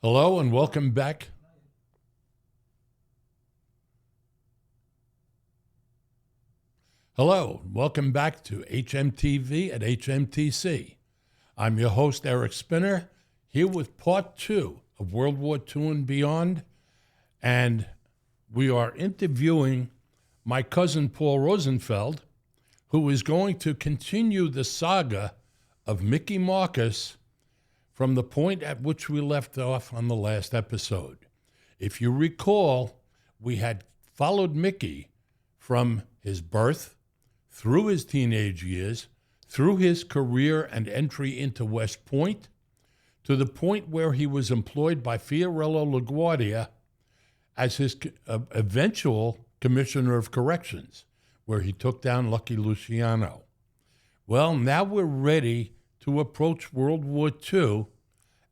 Hello and welcome back. Hello, welcome back to HMTV at HMTC. I'm your host, Eric Spinner, here with part 2 of World War II and Beyond, and we are interviewing my cousin Paul Rosenfeld, who is going to continue the saga of Mickey Marcus from the point at which we left off on the last episode. If you recall, we had followed Mickey from his birth, through his teenage years, through his career and entry into West Point, to the point where he was employed by Fiorello LaGuardia as his eventual Commissioner of Corrections, where he took down Lucky Luciano. Well, now we're ready to approach World War II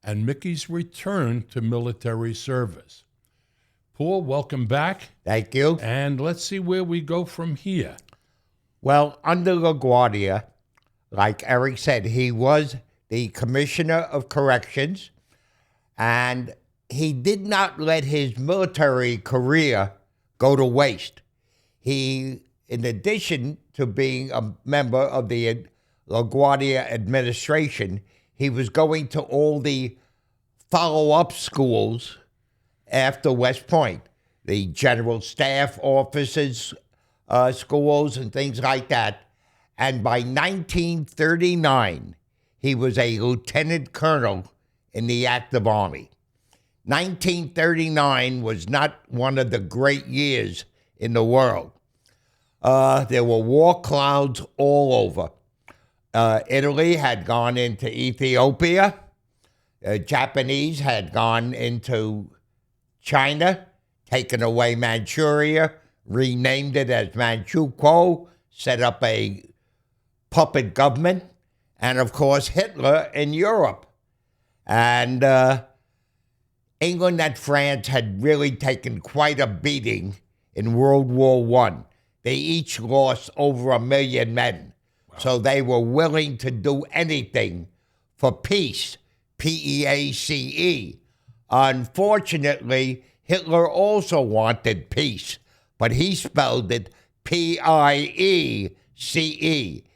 and Mickey's return to military service. Paul, welcome back. Thank you. And let's see where we go from here. Well, under LaGuardia, like Eric said, he was the Commissioner of Corrections, and he did not let his military career go to waste. He, in addition to being a member of the LaGuardia administration, he was going to all the follow-up schools after West Point, the General Staff Officers schools and things like that. And by 1939, he was a lieutenant colonel in the active army. 1939 was not one of the great years in the world. There were war clouds all over. Italy had gone into Ethiopia. Japanese had gone into China, taken away Manchuria, renamed it as Manchukuo, set up a puppet government, and of course Hitler in Europe. And England and France had really taken quite a beating in World War I. They each lost over 1 million men. Wow. So they were willing to do anything for peace, P-E-A-C-E. Unfortunately, Hitler also wanted peace, but he spelled it P-I-E-C-E.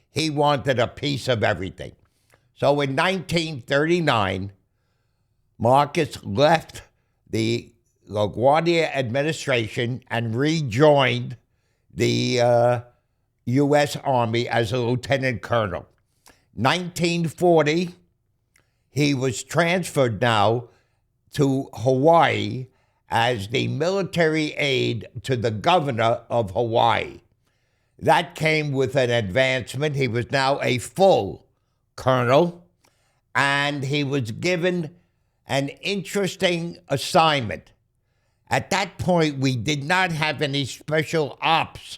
He wanted a piece of everything. So in 1939, Marcus left the LaGuardia administration and rejoined the U.S. Army as a lieutenant colonel. 1940, he was transferred now to Hawaii as the military aide to the governor of Hawaii. That came with an advancement. He was now a full colonel, and he was given an interesting assignment. At that point, we did not have any special ops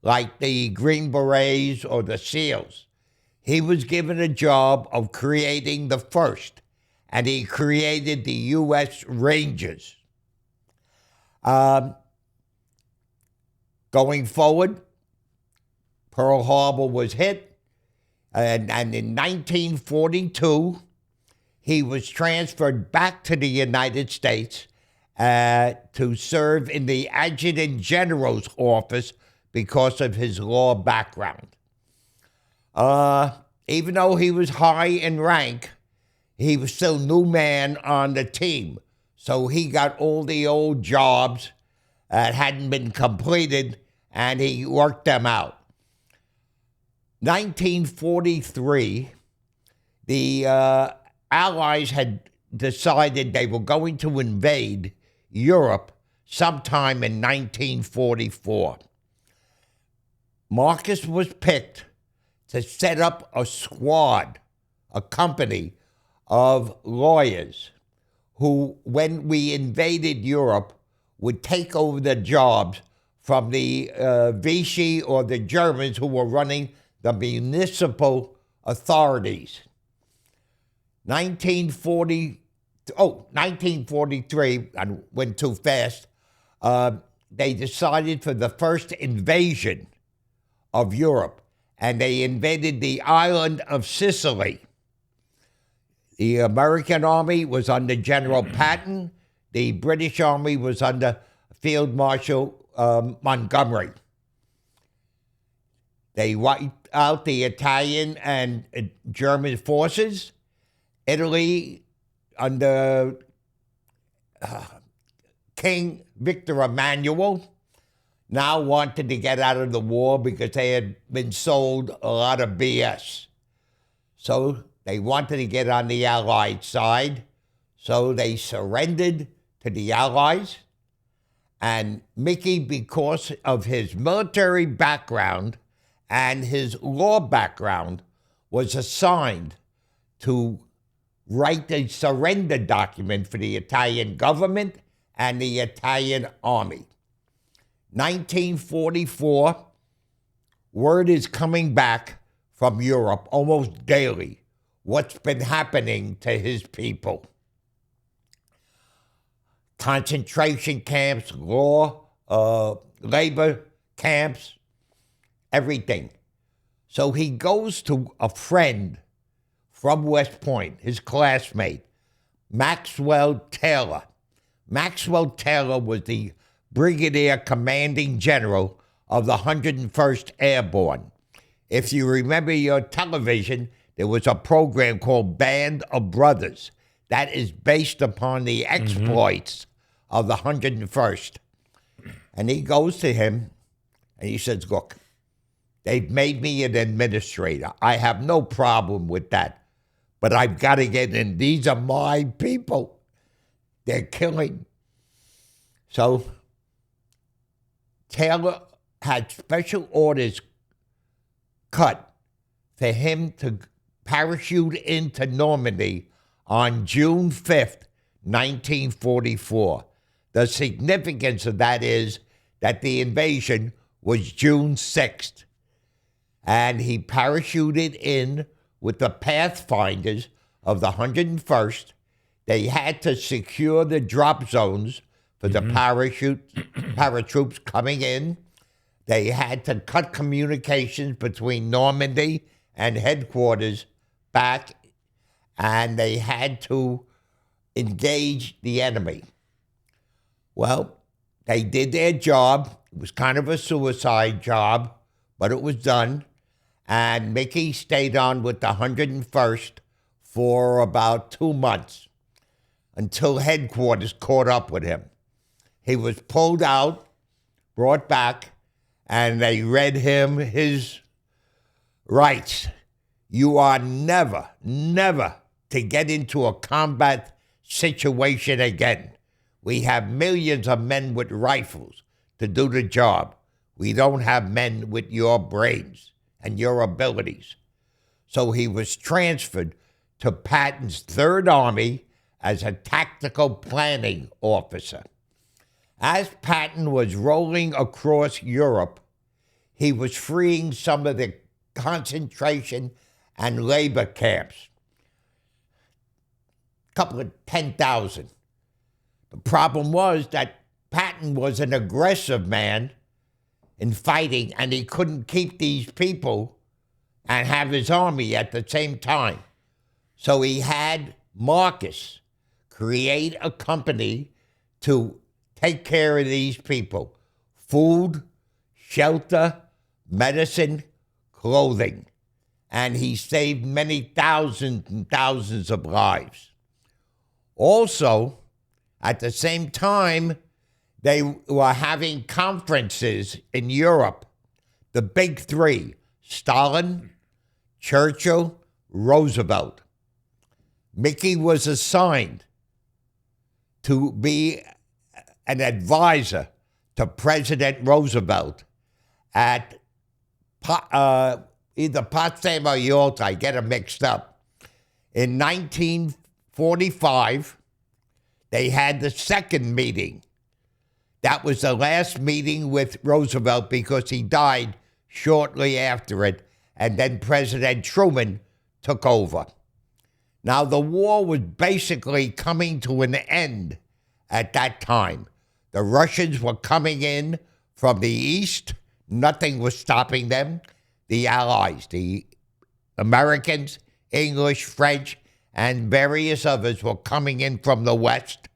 like the Green Berets or the SEALs. He was given a job of creating the first, and he created the U.S. Rangers. Going forward, Pearl Harbor was hit, and in 1942, he was transferred back to the United States to serve in the Adjutant General's office because of his law background. Even though he was high in rank, he was still new man on the team. So he got all the old jobs that hadn't been completed, and he worked them out. 1943, the Allies had decided they were going to invade Europe sometime in 1944. Marcus was picked to set up a squad, a company of lawyers who, when we invaded Europe, would take over the jobs from the Vichy or the Germans who were running the municipal authorities. 1943, I went too fast, they decided for the first invasion of Europe, and they invaded the island of Sicily. The American Army was under General Patton. The British Army was under Field Marshal Montgomery. They wiped out the Italian and German forces. Italy, under King Victor Emmanuel, now wanted to get out of the war because they had been sold a lot of BS. So they wanted to get on the Allied side. So they surrendered to the Allies. And Mickey, because of his military background and his law background, was assigned to write a surrender document for the Italian government and the Italian army. 1944, word is coming back from Europe almost daily what's been happening to his people. Concentration camps, labor camps, everything. So he goes to a friend from West Point, his classmate, Maxwell Taylor. Maxwell Taylor was the brigadier commanding general of the 101st Airborne. If you remember your television, there was a program called Band of Brothers that is based upon the exploits of the 101st. And he goes to him and he says, look, they've made me an administrator. I have no problem with that, but I've got to get in. These are my people. They're killing. So Taylor had special orders cut for him to parachute into Normandy on June 5th, 1944. The significance of that is that the invasion was June 6th. And he parachuted in with the pathfinders of the 101st. They had to secure the drop zones for the paratroops coming in. They had to cut communications between Normandy and headquarters back, and they had to engage the enemy. Well, they did their job. It was kind of a suicide job, but it was done. And Mickey stayed on with the 101st for about 2 months until headquarters caught up with him. He was pulled out, brought back, and they read him his rights. You are never, never to get into a combat situation again. We have millions of men with rifles to do the job. We don't have men with your brains and your abilities. So he was transferred to Patton's Third Army as a tactical planning officer. As Patton was rolling across Europe, he was freeing some of the concentration and labor camps. A couple of 10,000. The problem was that Patton was an aggressive man in fighting, and he couldn't keep these people and have his army at the same time. So he had Marcus create a company to take care of these people. Food, shelter, medicine, clothing. And he saved many thousands and thousands of lives. Also, at the same time, they were having conferences in Europe. The big three, Stalin, Churchill, Roosevelt. Mickey was assigned to be an advisor to President Roosevelt at either Potsdam or Yalta. I get them mixed up. In 1945, they had the second meeting. That was the last meeting with Roosevelt because he died shortly after it, and then President Truman took over. Now, the war was basically coming to an end at that time. The Russians were coming in from the east. Nothing was stopping them. The Allies, the Americans, English, French, and various others were coming in from the West.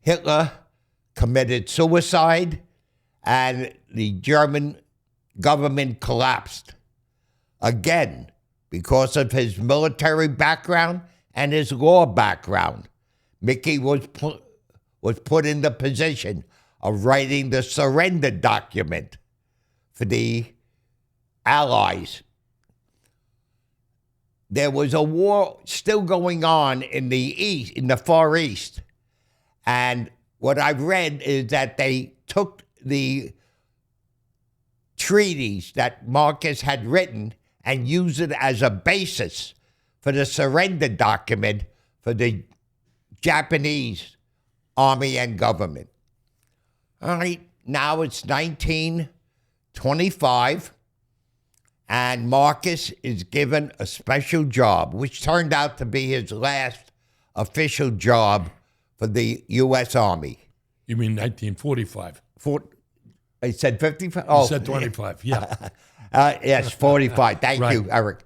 Hitler committed suicide, and the German government collapsed. Again, because of his military background and his law background, Mickey was put in the position of writing the surrender document for the Allies. There was a war still going on in the East, in the Far East. And what I've read is that they took the treaties that Marcus had written and used it as a basis for the surrender document for the Japanese army and government. All right, now it's 1925, and Marcus is given a special job, which turned out to be his last official job for the U.S. Army. You mean 1945? I said 55? You said 25, yeah. Yes, 45. Thank Right. you, Eric.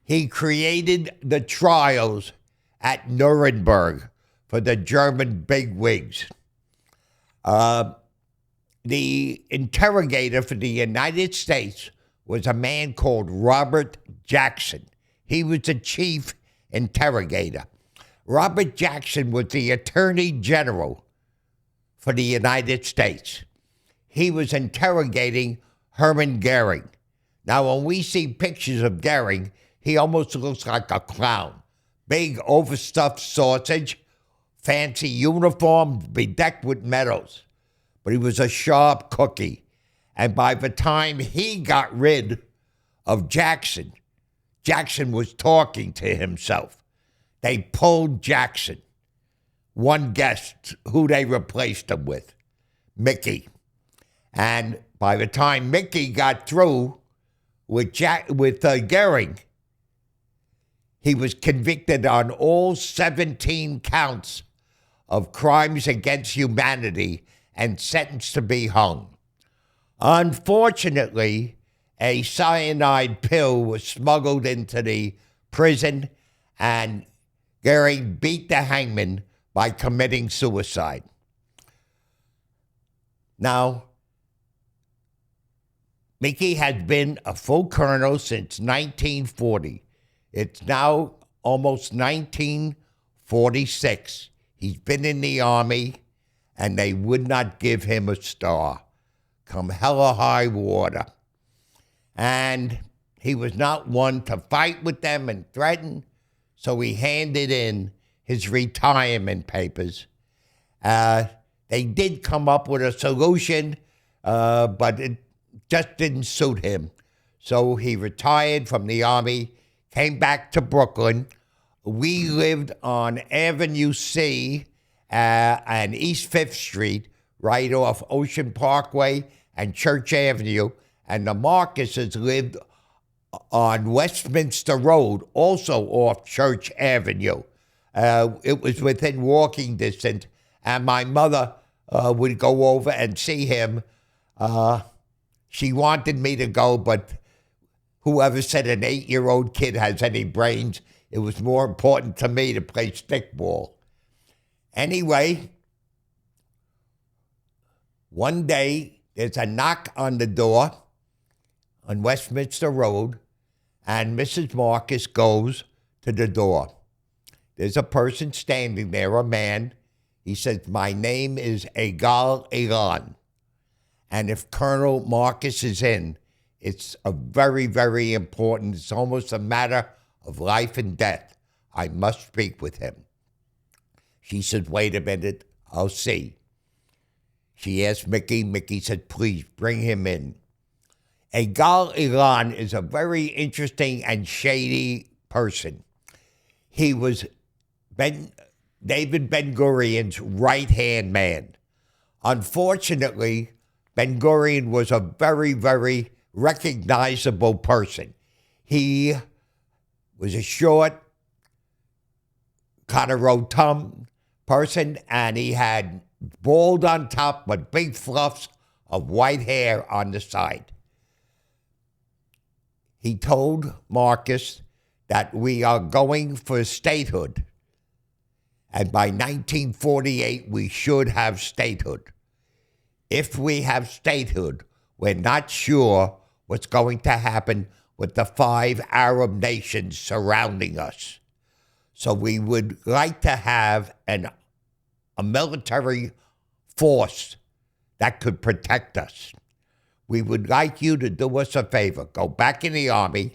He created the trials at Nuremberg for the German bigwigs. The interrogator for the United States was a man called Robert Jackson. He was the chief interrogator. Robert Jackson was the Attorney General for the United States. He was interrogating Hermann Goering. Now, when we see pictures of Goering, he almost looks like a clown. Big, overstuffed sausage, fancy uniform, bedecked with medals. But he was a sharp cookie. And by the time he got rid of Jackson, Jackson was talking to himself. They pulled Jackson. One guessed who they replaced him with, Mickey. And by the time Mickey got through with Goering, he was convicted on all 17 counts of crimes against humanity and sentenced to be hung. Unfortunately, a cyanide pill was smuggled into the prison, and Goering beat the hangman by committing suicide. Now, Mickey has been a full colonel since 1940. It's now almost 1946. He's been in the Army, and they would not give him a star, come hell or high water. And he was not one to fight with them and threaten, so he handed in his retirement papers. They did come up with a solution, but it just didn't suit him. So he retired from the Army, came back to Brooklyn. We lived on Avenue C and East 5th Street, right off Ocean Parkway and Church Avenue. And the Marcuses lived on Westminster Road, also off Church Avenue. It was within walking distance, and my mother would go over and see him. She wanted me to go, but whoever said an 8-year-old kid has any brains, it was more important to me to play stickball. Anyway, one day there's a knock on the door on Westminster Road, and Mrs. Marcus goes to the door. There's a person standing there, a man. He says, "My name is Egal Elan. And if Colonel Marcus is in, it's a very, very important, it's almost a matter of life and death. I must speak with him." She said, "Wait a minute, I'll see." She asked Mickey. Mickey said, "Please bring him in." Egal Elan is a very interesting and shady person. He was David Ben-Gurion's right-hand man. Unfortunately, Ben-Gurion was a very, very recognizable person. He was a short, kind of rotund person, and he had bald on top but big fluffs of white hair on the side. He told Marcus that we are going for statehood. And by 1948, we should have statehood. If we have statehood, we're not sure what's going to happen with the 5 Arab nations surrounding us. So we would like to have a military force that could protect us. We would like you to do us a favor. Go back in the Army,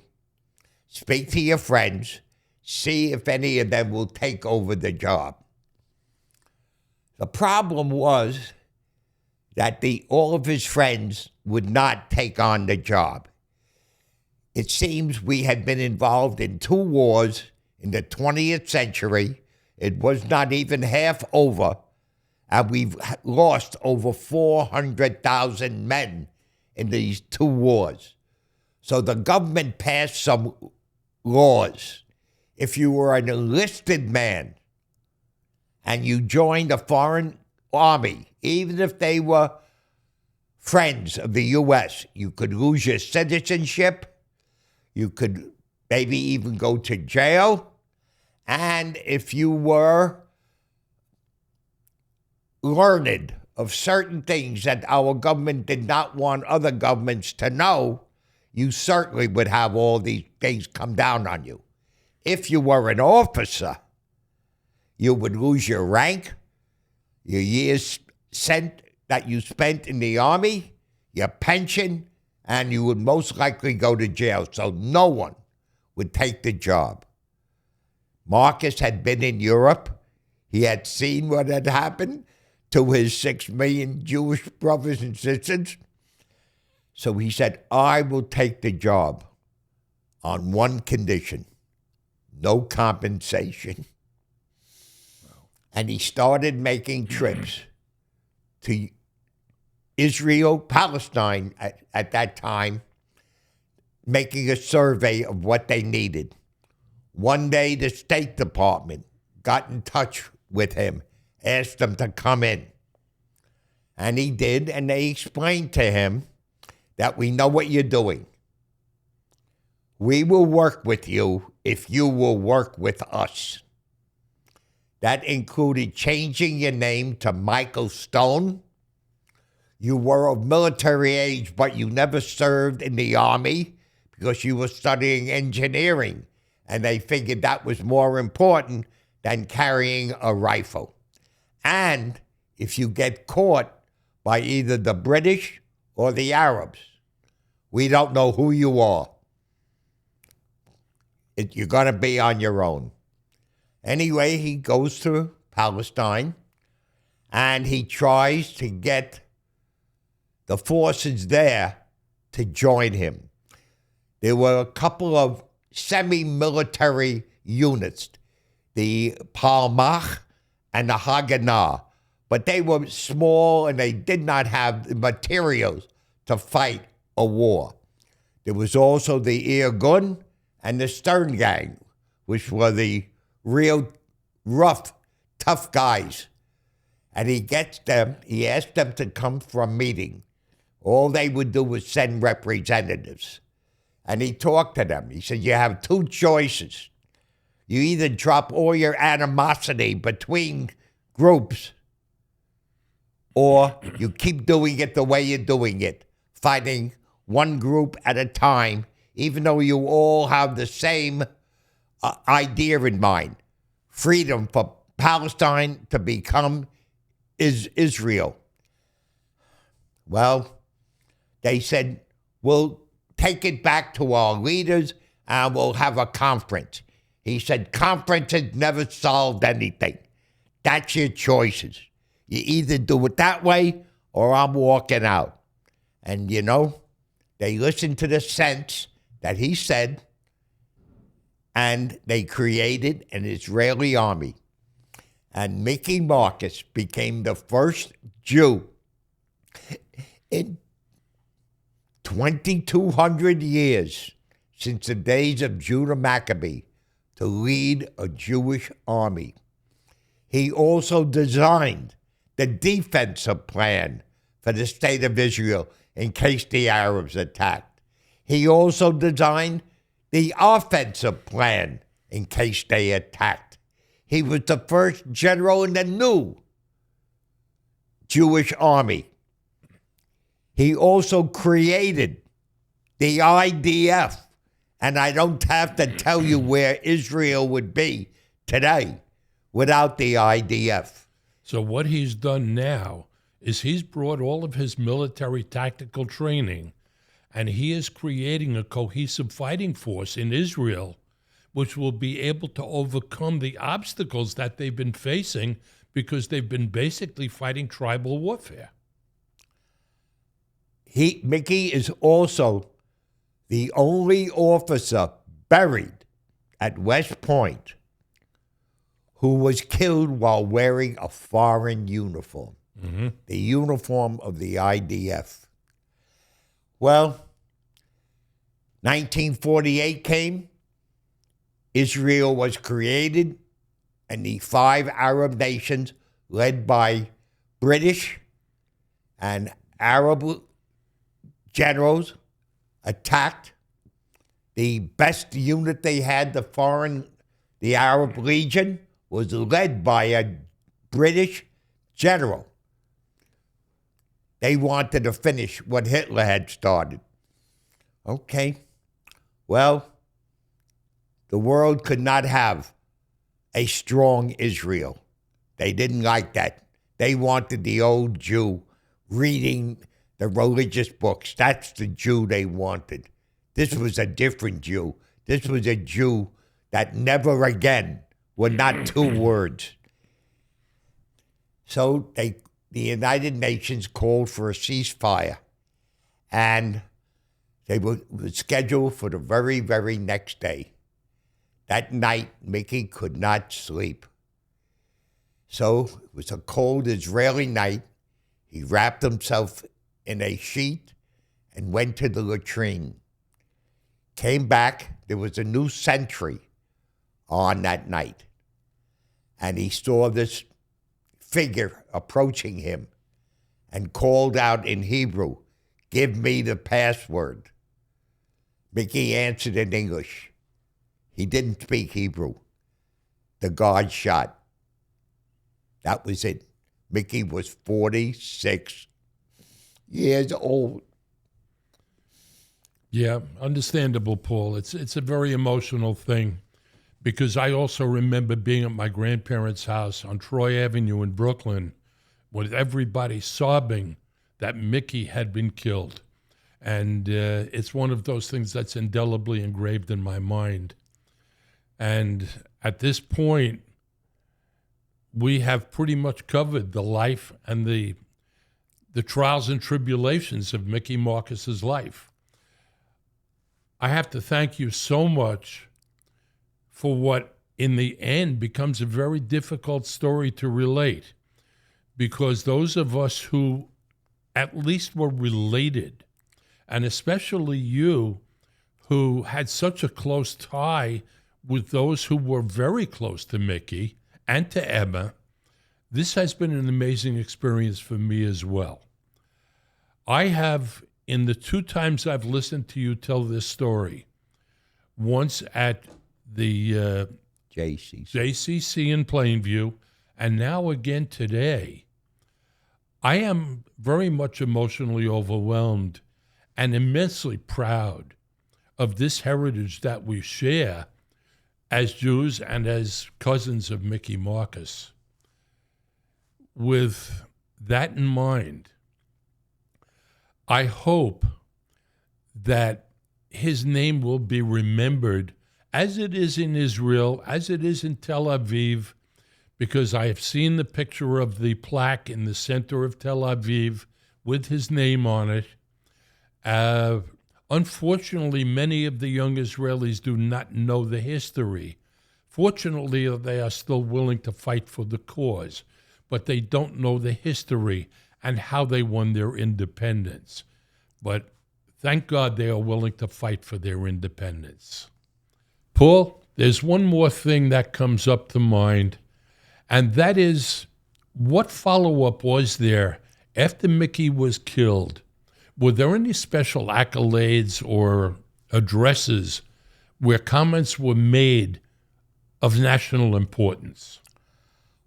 speak to your friends, see if any of them will take over the job. The problem was that all of his friends would not take on the job. It seems we had been involved in 2 wars in the 20th century. It was not even half over, and we've lost over 400,000 men in these 2 wars. So the government passed some laws. If you were an enlisted man and you joined a foreign army, even if they were friends of the U.S., you could lose your citizenship, you could maybe even go to jail, and if you were learned of certain things that our government did not want other governments to know, you certainly would have all these things come down on you. If you were an officer, you would lose your rank, your years that you spent in the Army, your pension, and you would most likely go to jail. So no one would take the job. Marcus had been in Europe. He had seen what had happened to his 6 million Jewish brothers and sisters. So he said, I will take the job on one condition: no compensation. And he started making trips to Israel, Palestine at that time, making a survey of what they needed. One day, the State Department got in touch with him, asked him to come in. And he did, and they explained to him that we know what you're doing. We will work with you if you will work with us. That included changing your name to Michael Stone. You were of military age, but you never served in the Army because you were studying engineering, and they figured that was more important than carrying a rifle. And if you get caught by either the British or the Arabs, we don't know who you are. You're going to be on your own. Anyway, he goes to Palestine, and he tries to get the forces there to join him. There were a couple of semi-military units, the Palmach and the Haganah, but they were small and they did not have the materials to fight a war. There was also the Irgun and the Stern Gang, which were the real rough, tough guys. And he asked them to come for a meeting. All they would do was send representatives. And he talked to them. He said, you have 2 choices. You either drop all your animosity between groups, or you keep doing it the way you're doing it, fighting one group at a time, even though you all have the same idea in mind: freedom for Palestine to become Israel. Well, they said, we'll take it back to our leaders and we'll have a conference. He said, conferences never solved anything. That's your choices. You either do it that way or I'm walking out. And, they listened to the sense that he said, and they created an Israeli army. And Mickey Marcus became the first Jew in 2,200 years since the days of Judah Maccabee to lead a Jewish army. He also designed the defensive plan for the state of Israel in case the Arabs attacked. He also designed the offensive plan in case they attacked. He was the first general in the new Jewish army. He also created the IDF, and I don't have to tell you where Israel would be today without the IDF. So what he's done now is he's brought all of his military tactical training, and he is creating a cohesive fighting force in Israel, which will be able to overcome the obstacles that they've been facing because they've been basically fighting tribal warfare. Mickey is also the only officer buried at West Point who was killed while wearing a foreign uniform, the uniform of the IDF. Well, 1948 came, Israel was created, and the 5 Arab nations, led by British and Arab generals, attacked. The best unit they had, the Arab Legion, was led by a British general. They wanted to finish what Hitler had started. Okay, well, the world could not have a strong Israel. They didn't like that. They wanted the old Jew reading the religious books. That's the Jew they wanted. This was a different Jew. This was a Jew that never again were not 2 words. So the United Nations called for a ceasefire, and they were scheduled for the very, very next day. That night, Mickey could not sleep. So it was a cold Israeli night. He wrapped himself in a sheet and went to the latrine. Came back, there was a new sentry on that night. And he saw this figure approaching him and called out in Hebrew, "Give me the password." Mickey answered in English. He didn't speak Hebrew. The guard shot. That was it. Mickey was 46 years old. Yeah, understandable, Paul. It's a very emotional thing because I also remember being at my grandparents' house on Troy Avenue in Brooklyn with everybody sobbing that Mickey had been killed. And it's one of those things that's indelibly engraved in my mind. And at this point, we have pretty much covered the life and the trials and tribulations of Mickey Marcus's life. I have to thank you so much for what, in the end, becomes a very difficult story to relate, because those of us who at least were related, and especially you, who had such a close tie with those who were very close to Mickey and to Emma, this has been an amazing experience for me as well. I have, in the 2 times I've listened to you tell this story, once at the JCC in Plainview, and now again today, I am very much emotionally overwhelmed and immensely proud of this heritage that we share as Jews and as cousins of Mickey Marcus. With that in mind, I hope that his name will be remembered as it is in Israel, as it is in Tel Aviv, because I have seen the picture of the plaque in the center of Tel Aviv with his name on it. Unfortunately, many of the young Israelis do not know the history. Fortunately, they are still willing to fight for the cause, but they don't know the history and how they won their independence. But thank God they are willing to fight for their independence. Paul, there's one more thing that comes up to mind, and that is, what follow-up was there after Mickey was killed? Were there any special accolades or addresses where comments were made of national importance?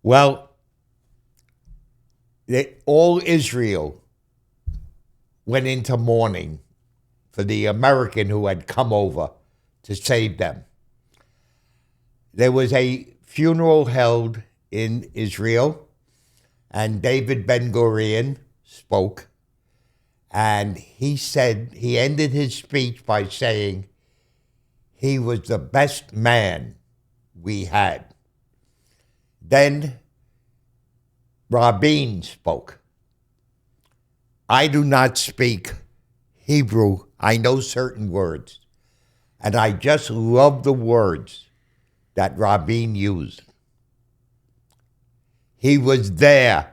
Well, all Israel went into mourning for the American who had come over to save them. There was a funeral held in Israel, and David Ben-Gurion spoke, and he ended his speech by saying he was the best man we had. Then Rabin spoke. I do not speak Hebrew. I know certain words, and I just love the words that Rabin used. He was there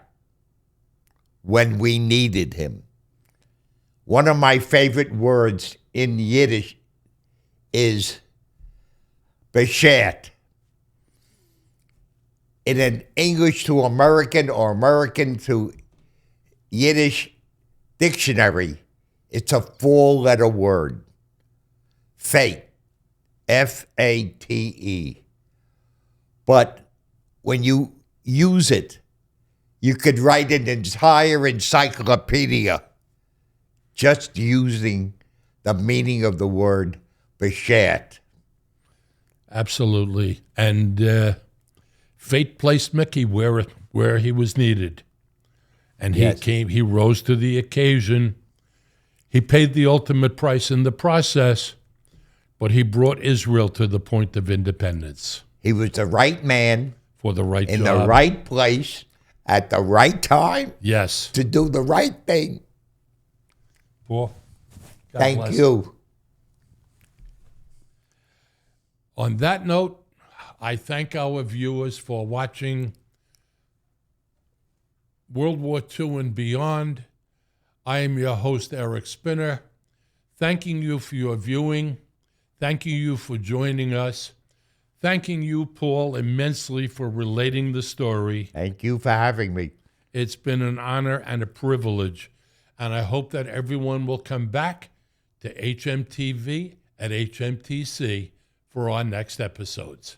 when we needed him. One of my favorite words in Yiddish is beshet. In an English to American or American to Yiddish dictionary, it's a four-letter word. Fate. F-A-T-E. But when you use it, you could write an entire encyclopedia just using the meaning of the word beshet. Absolutely. And fate placed Mickey where he was needed. And he rose to the occasion. He paid the ultimate price in the process, but he brought Israel to the point of independence. He was the right man for the right in job. the right place at the right time. Yes. To do the right thing. Paul, God Thank bless. you. On that note, I thank our viewers for watching World War II and Beyond. I am your host, Eric Spinner, thanking you for your viewing, thanking you for joining us, thanking you, Paul, immensely for relating the story. Thank you for having me. It's been an honor and a privilege, and I hope that everyone will come back to HMTV at HMTC for our next episodes.